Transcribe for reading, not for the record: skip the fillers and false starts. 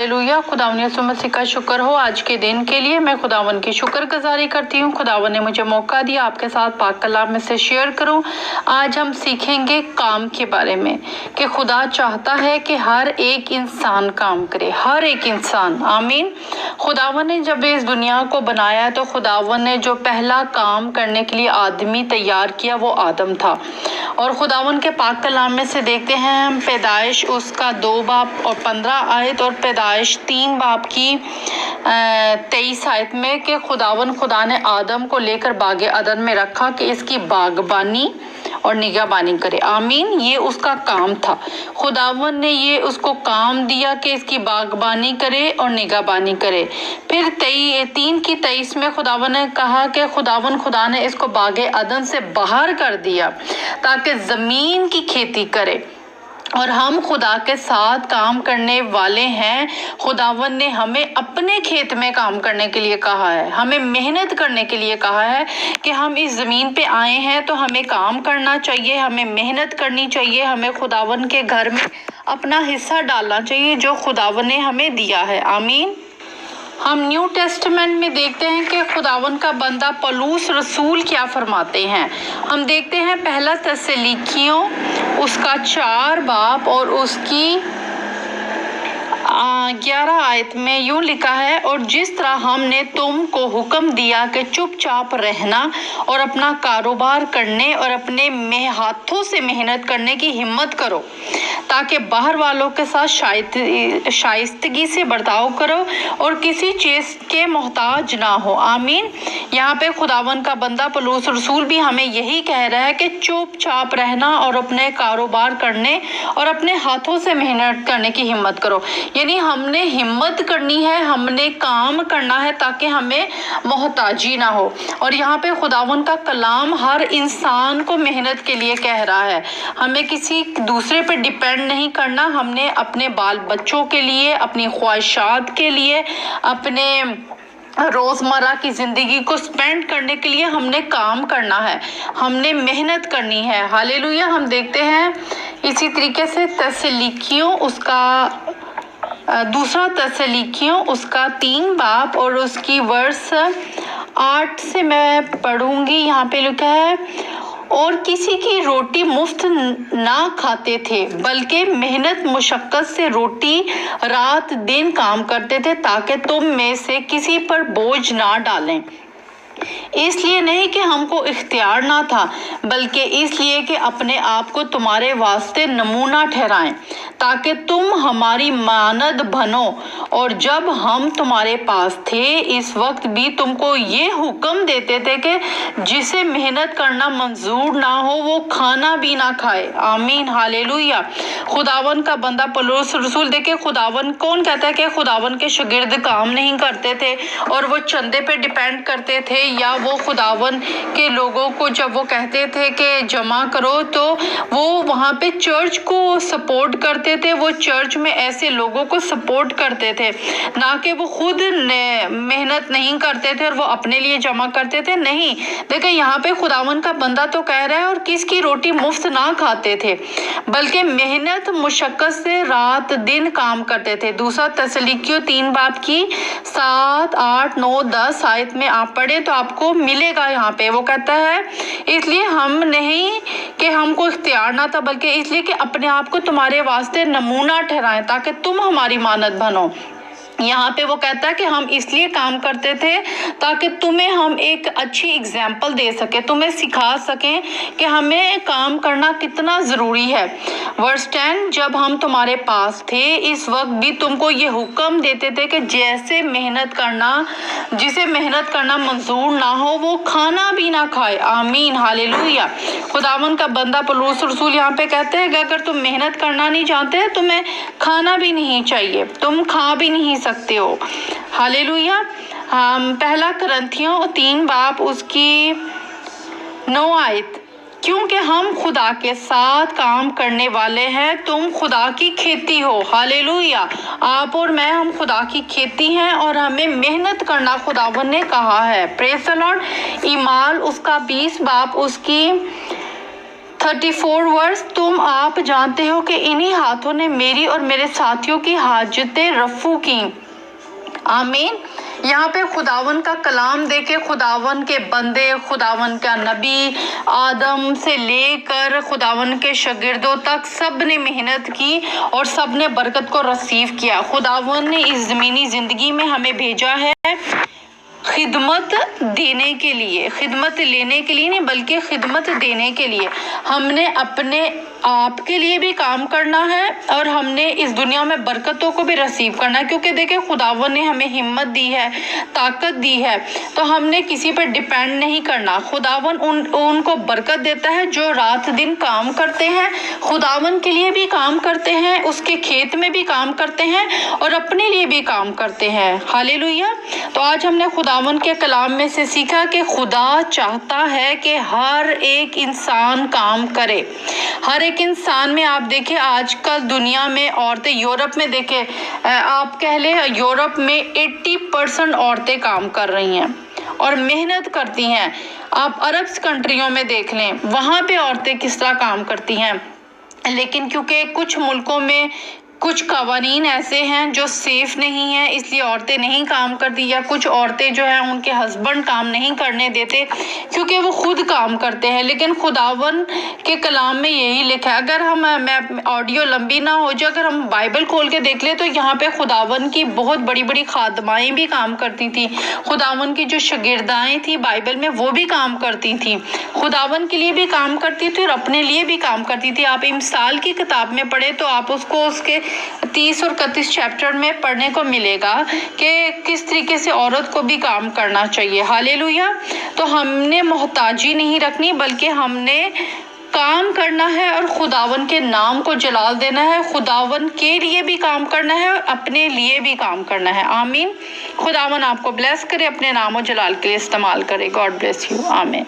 Hallelujah. खुदावन यीशु मसीह का शुक्र हो आज के दिन के लिए। मैं खुदावन की शुक्रगुजारी करती हूँ। खुदावन ने मुझे मौका दिया आपके साथ पाक कलाम में से शेयर करूँ। आज हम सीखेंगे काम के बारे में कि खुदा चाहता है कि हर एक इंसान काम करे, हर एक इंसान। आमीन। खुदावन ने जब इस दुनिया को बनाया तो खुदावन ने जो पहला काम करने के लिए आदमी तैयार किया वो आदम था। और खुदावन के पाक कलाम में से देखते हैं हम पैदाइश उसका 2 बाब और 15 आयत और पैदाइश 3 बाब की 23 आयत में कि खुदा ने आदम को लेकर बागे अदन में रखा कि इसकी बागबानी और निगहबानी करे। आमीन। ये उसका काम था। खुदावन ने ये उसको काम दिया कि इसकी बागबानी करे और निगहबानी करे। फिर 3 की 23 में खुदावन ने कहा कि खुदा ने इसको बागे अदन से बाहर कर दिया ताकि जमीन की खेती करे। और हम खुदा के साथ काम करने वाले हैं। खुदावन ने हमें अपने खेत में काम करने के लिए कहा है, हमें मेहनत करने के लिए कहा है कि हम इस ज़मीन पे आए हैं तो हमें काम करना चाहिए, हमें मेहनत करनी चाहिए, हमें खुदावन के घर में अपना हिस्सा डालना चाहिए जो खुदावन ने हमें दिया है। आमीन। हम न्यू टेस्टमेंट में देखते हैं कि खुदावन का बंदा पौलुस रसूल क्या फरमाते हैं। हम देखते हैं पहला तस्सलुनीकियों उसका 4 बाब और उसकी 11 आयत में यूं लिखा है, और जिस तरह हमने तुमको हुक्म दिया कि चुपचाप रहना और अपना कारोबार करने और अपने हाथों से मेहनत करने की हिम्मत करो ताकि बाहर वालों के साथ शाइस्तगी से बर्ताव करो और किसी चीज के मोहताज ना हो। आमीन। यहाँ पे खुदावन का बंदा पौलुस रसूल भी हमें यही कह रहा है कि चुपचाप रहना और अपने कारोबार करने और अपने हाथों से मेहनत करने की हिम्मत करो। यानी हमने हिम्मत करनी है, हमने काम करना है ताकि हमें मोहताजी ना हो। और यहाँ पे खुदावन का कलाम हर इंसान को मेहनत के लिए कह रहा है। हमें किसी दूसरे पे डिपेंड नहीं करना। हमने अपने बाल बच्चों के लिए, अपनी ख्वाहिशात के लिए, अपने रोजमर्रा की जिंदगी को स्पेंड करने के लिए हमने काम करना है, हमने मेहनत करनी है। हालेलुया। हम देखते हैं इसी तरीके से तस्सलुनीकियों उसका 2 तस्सलुनीकियों उसका 3 बाब और उसकी वर्ष 8 से मैं पढ़ूंगी। यहाँ पे लिखा है, और किसी की रोटी मुफ्त ना खाते थे बल्कि मेहनत मुशक्कत से रोटी रात दिन काम करते थे ताकि तुम में से किसी पर बोझ ना डालें। इसलिए नहीं कि हमको इख्तियार ना था बल्कि इसलिए कि अपने आप को तुम्हारे वास्ते नमूना ठहराएं ताकि तुम हमारी मानद बनो। और जब हम तुम्हारे पास थे इस वक्त भी तुमको ये हुक्म देते थे कि जिसे मेहनत करना मंजूर ना हो वो खाना भी ना खाए। आमीन। हालेलुया। खुदावन का बंदा पौलुस रसूल, देखे खुदावन कौन कहता है कि खुदावन के शागिर्द काम नहीं करते थे और वो चंदे पे डिपेंड करते थे, या वो खुदावन के लोगों को जब वो कहते थे कि जमा करो तो वो वहाँ पे चर्च को सपोर्ट करते थे, वो चर्च में ऐसे लोगों को सपोर्ट करते थे, ना कि वो खुद मेहनत नहीं करते थे और वो अपने लिए जमा करते थे। नहीं, देखिए यहाँ पे खुदावन का बंदा तो कह रहा है और किसकी रोटी मुफ्त ना खाते थे बल्कि मेहनत मुशक्कत से रात दिन काम करते थे। 2 तस्सलुनीकियों 3 बाब की 7, 8, 9, 10 आयत में आप पढ़े तो आपको मिलेगा। यहाँ पे वो कहता है, इसलिए हम नहीं कि हमको इख्तियार ना था बल्कि इसलिए कि अपने आप को तुम्हारे वास्ते नमूना ठहराएं ताकि तुम हमारी मानद बनो। यहाँ पे वो कहता है कि हम इसलिए काम करते थे ताकि तुम्हें हम एक अच्छी एग्जाम्पल दे सके, तुम्हें सिखा सकें कि हमें काम करना कितना ज़रूरी है। वर्स 10, जब हम तुम्हारे पास थे इस वक्त भी तुमको ये हुक्म देते थे कि जिसे मेहनत करना मंजूर ना हो वो खाना भी ना खाए। आमीन। हालेलुया। खुदावन का बंदा पौलुस रसूल यहाँ पे कहते हैं कि अगर तुम मेहनत करना नहीं चाहते तुम्हें खाना भी नहीं चाहिए, तुम खा भी नहीं सकते हो। हालेलुया। हम 1 कुरिन्थियों 3 बाब उसकी 9 आयत, क्योंकि हम खुदा के साथ काम करने वाले हैं, तुम खुदा की खेती हो। हालेलुया। आप और मैं हम खुदा की खेती हैं और हमें मेहनत करना खुदावन ने कहा है। Praise the Lord. ईमाल उसका 20 बाब उसकी 34 वर्स, तुम आप जानते हो कि इन्हीं हाथों ने मेरी और मेरे साथियों की हाजतें रफू की। आमीन। यहाँ पे खुदावन का कलाम देके खुदावन के बंदे, खुदावन का नबी आदम से लेकर खुदावन के शागिर्दों तक सब ने मेहनत की और सब ने बरकत को रिसीव किया। खुदावन ने इस ज़मीनी ज़िंदगी में हमें भेजा है खिदमत देने के लिए, खिदमत लेने के लिए नहीं बल्कि खिदमत देने के लिए। हमने अपने आप के लिए भी काम करना है और हमने इस दुनिया में बरकतों को भी रिसीव करना है, क्योंकि देखिए खुदावन ने हमें हिम्मत दी है, ताकत दी है, तो हमने किसी पर डिपेंड नहीं करना। खुदावन उनको बरकत देता है जो रात दिन काम करते हैं, खुदावन के लिए भी काम करते हैं, उसके खेत में भी काम करते हैं और अपने लिए भी काम करते हैं। हालेलुया। तो आज हमने खुदावन के कलाम में से सीखा कि खुदा चाहता है कि हर एक इंसान काम करे। हर एक इंसान में आप देखें आजकल दुनिया में औरतें, यूरोप में देखें आप कह ले यूरोप में 80% औरतें काम कर रही हैं और मेहनत करती हैं। आप अरब कंट्रियों में देख लें, वहाँ पे औरतें किस तरह काम करती हैं। लेकिन क्योंकि कुछ मुल्कों में कुछ कवानीन ऐसे हैं जो सेफ नहीं है, इसलिए औरतें नहीं काम करती, या कुछ औरतें जो है उनके हस्बैंड काम नहीं करने देते क्योंकि वो खुद काम करते हैं। लेकिन खुदावन के कलाम में यही लिखा है। अगर मैं ऑडियो लंबी ना हो जाए, अगर हम बाइबल खोल के देख ले तो यहाँ पे खुदावन की बहुत बड़ी बड़ी खादमाएं भी काम करती थी। खुदावन की जो शागिर्दाएं थी बाइबल में वो भी काम करती थी, खुदावन के लिए भी काम करती थी और अपने लिए भी काम करती थी। आप इमसाल की किताब में पढ़े तो आप उसको उसके 30 और 31 चैप्टर में पढ़ने को मिलेगा कि किस तरीके से औरत को भी काम करना चाहिए। हालेलुया। तो हमने मोहताजी नहीं रखनी बल्कि हमने काम करना है और खुदावन के नाम को जलाल देना है, खुदावन के लिए भी काम करना है और अपने लिए भी काम करना है। आमीन। खुदावन आपको ब्लेस करे, अपने नाम और जलाल के लिए इस्तेमाल करे। God bless you. आमीन।